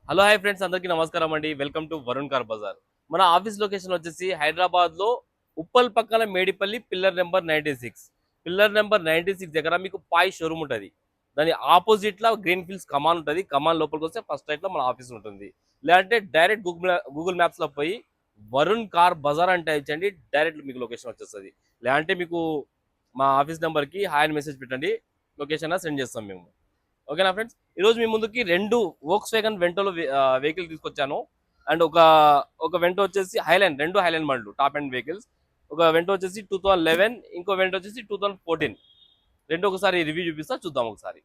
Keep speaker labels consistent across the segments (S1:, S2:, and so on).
S1: Hello hi friends, అందరికీ నమస్కారం అండి. Welcome to Varun car Bazaar. మన ఆఫీస్ లొకేషన్ వచ్చేసి హైదరాబాద్ లో ఉప్పల్ పక్కన Medipally pillar number 96. Pillar number 96 దగ్గర మీకు పాయ్ షోరూమ్ ఉంటుంది. దాని ఆపోజిట్ లో గ్రీన్ ఫీల్డ్స్ కమాన్ ఉంటుంది. కమాన్ లోపలికి వస్తే ఫస్ట్ రైట్ లో మన ఆఫీస్ ఉంటుంది. లేదంటే డైరెక్ట్ గూగుల్ మ్యాప్స్ లో పోయి వరుణ్ కార్ బజార్ అంటే ఇచ్చండి, డైరెక్ట్ మీకు లొకేషన్ వచ్చేస్తుంది. లేదంటే మీకు మా ఆఫీస్ నెంబర్ కి హాయ్ అని మెసేజ్ పెట్టండి, లొకేషన్ సెండ్ చేస్తాం మేము. ఓకేనా ఫ్రెండ్స్, ఈ రోజు మీ ముందుకి రెండు వోక్స్ వ్యాగన్ వెంటోలో వెహికల్ తీసుకొచ్చాను. అండ్ ఒక వెంటో వచ్చేసి హైలైన్, రెండు హైలైన్ బండ్లు టాప్ అండ్ వెహికల్స్. ఒక వెంటో వచ్చేసి 2011, ఇంకో వెంటో వచ్చేసి 2014. రెండు ఒకసారి రివ్యూ చూపిస్తా, చూద్దాం ఒకసారి.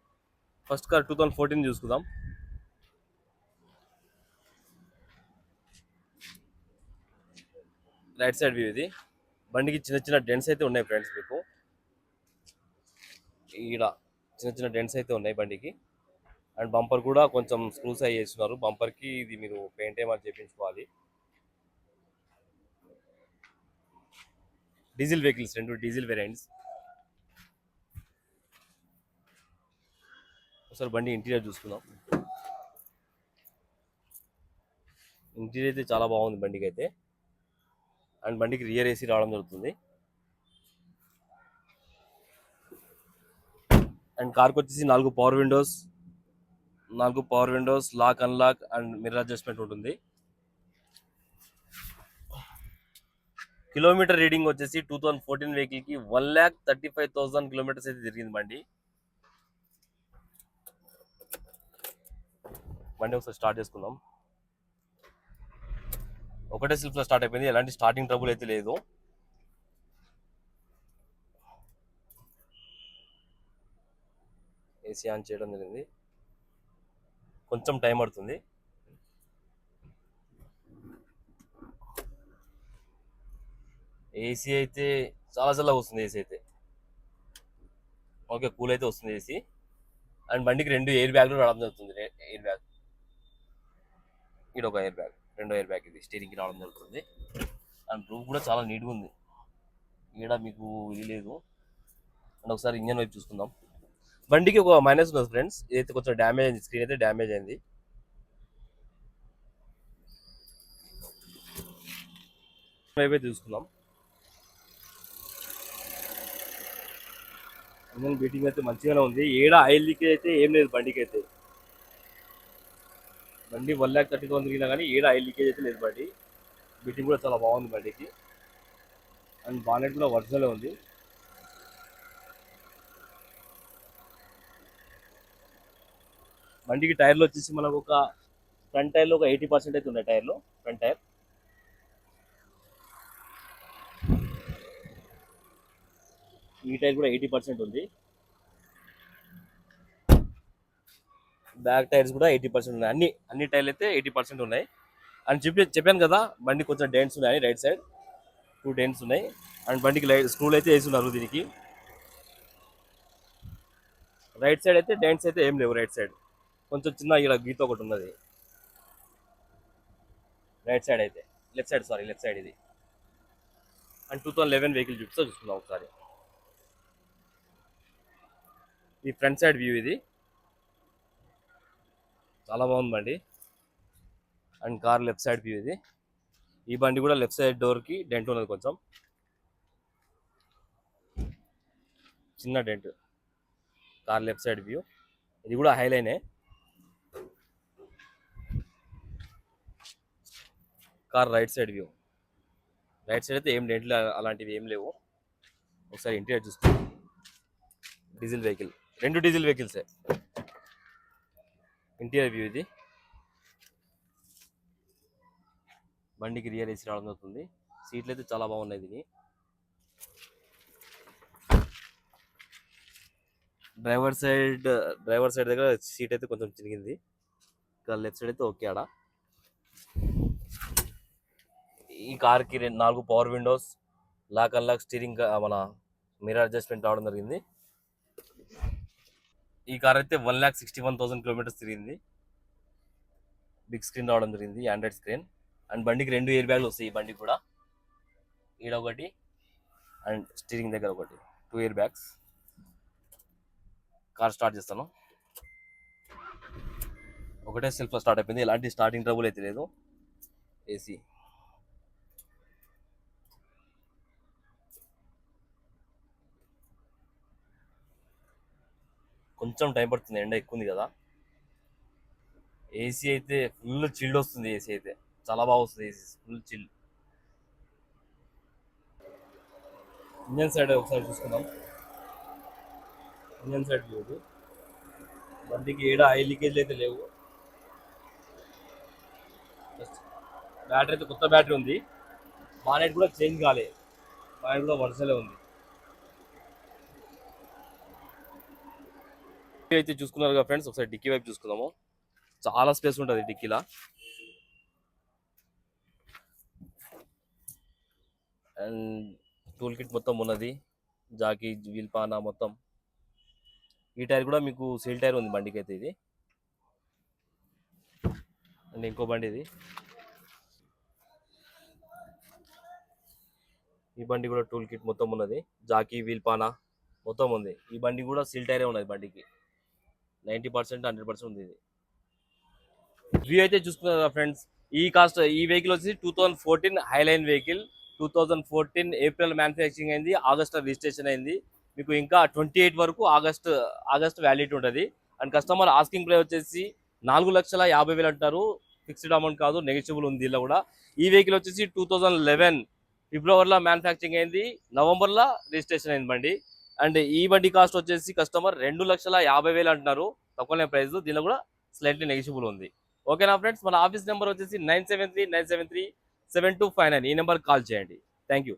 S1: ఫస్ట్ కార్ 2014 చూసుకుందాం. రైట్ సైడ్ వ్యూ ఇది. బండికి చిన్న చిన్న డెంట్స్ అయితే ఉన్నాయి ఫ్రెండ్స్. మీకు ఈడ చిన్న చిన్న డెంట్స్ అయితే ఉన్నాయి బండికి. అండ్ బంపర్ కూడా కొంచెం స్క్రూస్ అయ్యి చేస్తున్నారు. బంపర్ కి ఇది మీరు పెయింట్ ఏమని చేయించుకోవాలి. డీజిల్ వెహికల్స్, రెండు డీజిల్ వేరియంట్స్. ఒకసారి బండి ఇంటీరియర్ చూసుకుందాం. ఇంటీరియర్ అయితే చాలా బాగుంది బండికి అయితే. అండ్ బండికి రియర్ ఏసీ రావడం జరుగుతుంది. అండ్ కార్కి వచ్చేసి 4 power windows, lock unlock and mirror adjustment ఉంటుంది. కిలోమీటర్ రీడింగ్ వచ్చేసి 2014 వెహికల్ కి 1,35,000 కిలోమీటర్స్ అయితే తిరిగింది బండి. బండి ఒకసారి స్టార్ట్ చేసుకుందాం. ఒకటే సెల్ఫ్ లో స్టార్ట్ అయిపోయింది, ఎలాంటి స్టార్టింగ్ ట్రబుల్ అయితే లేదు. ఏసీ ఆన్ చేయడం జరిగింది, కొంచెం టైం పడుతుంది. ఏసీ అయితే చాలా చల్లగా వస్తుంది. ఏసీ అయితే ఓకే, కూల్ అయితే వస్తుంది ఏసీ. అండ్ బండికి రెండు ఎయిర్ బ్యాగ్లు రావడం జరుగుతుంది. ఎయిర్ బ్యాగ్, ఇది ఒక ఎయిర్ బ్యాగ్, రెండో ఎయిర్ బ్యాగ్ ఇది స్టీరింగ్ కి రావడం జరుగుతుంది. అండ్ రూమ్ కూడా చాలా నీట్గా ఉంది. ఈడ మీకు ఇది లేదు. అండ్ ఒకసారి ఇంజన్ వైపు చూసుకుందాం. బండికి ఒక మైనస్ ఉంది ఫ్రెండ్స్, ఇదైతే కొంచెం డ్యామేజ్ అయింది, స్క్రీన్ అయితే డ్యామేజ్ అయింది. వైపే చూసుకుందాం. ఇంజన్ బీటింగ్ అయితే మంచిగానే ఉంది. ఏడ ఆయిల్ లీకేజ్ అయితే ఏం లేదు బండికి అయితే. బండి 1,30,000 తిరిగినా కానీ ఏడ ఆయిల్ లీకేజ్ అయితే లేదు. బండి బీటింగ్ కూడా చాలా బాగుంది బండికి. అండ్ బానెట్ కూడా ఒరిజినల్ ఉంది. బండికి టైర్లు వచ్చేసి మనకు ఒక ఫ్రంట్ టైర్లో ఒక 80% అయితే ఉన్నాయి. టైర్లో ఫ్రంట్ టైర్, ఈ టైర్ కూడా 80% ఉంది. బ్యాక్ టైర్స్ కూడా 80% ఉన్నాయి. అన్ని టైర్లు అయితే 80% ఉన్నాయి. అని చెప్పాను కదా, బండి కొంచెం డెంట్స్ ఉన్నాయి. రైట్ సైడ్ 2 డెంట్స్ ఉన్నాయి. అండ్ బండికి స్క్రూలు అయితే వేస్తున్నారు దీనికి. రైట్ సైడ్ అయితే డెంట్స్ అయితే ఏం లేవు. రైట్ సైడ్ కొంచెం చిన్న ఇలా గీత ఒకటి ఉన్నది రైట్ సైడ్ అయితే. లెఫ్ట్ సైడ్ ఇది. అండ్ 2011 వెహికల్ చూసుకుందాం ఒకసారి. ఈ ఫ్రంట్ సైడ్ వ్యూ ఇది, చాలా బాగుంది బండి. And car left side view ఇది. ఈ బండి కూడా లెఫ్ట్ సైడ్ డోర్ కి డెంట్ ఉన్నది, కొంచెం చిన్న dent. Car left side view ఇది కూడా హైలైనే. Car right side view. Right side అయితే ఏం డెంట్లు అలాంటివి ఏం లేవు. ఒకసారి ఇంటీరియర్ చూసుకో. డీజిల్ వెహికల్, రెండు డీజిల్ వెహికల్సే. ఇంటీరియర్ వ్యూ ఇది. బండికి రియర్ ఏసీ రావడం జరుగుతుంది. సీట్లు అయితే చాలా బాగున్నాయి దీని. డ్రైవర్ సైడ్ దగ్గర సీట్ అయితే కొంచెం చిరిగింది. ఇంకా లెఫ్ట్ సైడ్ అయితే ఓకే. ఆడ ఈ కార్కి 4 power windows, lock unlock, steering, మన మిర్రర్ అడ్జస్ట్మెంట్ రావడం జరిగింది. ఈ కార్ అయితే 1,61,000 కిలోమీటర్స్ తిరిగింది. బిగ్ స్క్రీన్ రావడం జరిగింది, ఆండ్రాయిడ్ స్క్రీన్. అండ్ బండికి రెండు ఎయిర్ బ్యాగ్లు వస్తాయి. ఈ బండికి కూడా ఈడ ఒకటి అండ్ స్టీరింగ్ దగ్గర ఒకటి, 2 ఎయిర్ బ్యాగ్స్. కార్ స్టార్ట్ చేస్తాను. ఒకటే సెల్ఫ్ స్టార్ట్ అయిపోయింది, ఎలాంటి స్టార్టింగ్ ట్రబుల్ అయితే లేదు. ఏసీ కొంచెం టైం పడుతుంది, ఎండ ఎక్కువ ఉంది కదా. ఏసీ అయితే ఫుల్ చిల్డ్ వస్తుంది, ఏసీ అయితే చాలా బాగా వస్తుంది, AC full chill. Engine side ఒకసారి చూసుకుందాం. ఇంజన్ సైడ్ లేదు, బండికి ఏడా ఆయిల్ లీకేజ్ అయితే లేవు. బ్యాటరీ అయితే కొత్త బ్యాటరీ ఉంది, బానెట్ కూడా చేంజ్ కాలే, బానెట్ కూడా వరుసలే ఉంది. అయితే చూసుకున్నారు కదా ఫ్రెండ్స్, ఒకసారి డిక్కీ వైపు చూసుకుందాము. చాలా స్పేస్ ఉంటుంది డిక్కీలా. అండ్ టూల్ కిట్ మొత్తం ఉన్నది, జాకీ వీల్ పానా మొత్తం. ఈ టైర్ కూడా మీకు సీల్ టైర్ ఉంది బండికి అయితే ఇది. అండ్ ఇంకో బండి ఇది, ఈ బండి కూడా టూల్ కిట్ మొత్తం ఉన్నది, జాకీ వీల్ పానా మొత్తం ఉంది. ఈ బండి కూడా సీల్ టైరే ఉన్నది బండికి, 90% 100% ఉంది ఇది. వ్యూ అయితే చూసుకున్నారు కదా ఫ్రెండ్స్. ఈ వెహికల్ వచ్చి 2014 హైలైన్ వెహికల్. 2014 ఏప్రిల్ మ్యానుఫ్యాక్చరింగ్ అయింది, ఆగస్ట్ రిజిస్ట్రేషన్ అయింది. మీకు ఇంకా 28 వరకు ఆగస్ట్ వ్యాలిడిటీ ఉంటుంది. అండ్ కస్టమర్ ఆస్కింగ్ ప్రైస్ వచ్చేసి 4,50,000 అంటారు. ఫిక్స్డ్ అమౌంట్ కాదు, నెగోషియబుల్ ఉంది ఇలా కూడా. ఈ వెహికల్ వచ్చేసి 2011 ఫిబ్రవరిలో మ్యానుఫ్యాక్చరింగ్ అయింది, నవంబర్లో రిజిస్ట్రేషన్ అయింది బండి. అండ్ ఈ బండి కాస్ట్ వచ్చేసి కస్టమర్ 2,50,000 అంటున్నారు, తక్కువనే ప్రైస్. దీనిలో కూడా స్లైట్లీ నెగోషియబుల్ ఉంది. ఓకేనా ఫ్రెండ్స్, మన ఆఫీస్ నెంబర్ వచ్చేసి 973973725 ఈ నెంబర్ కాల్ చేయండి. Thank you.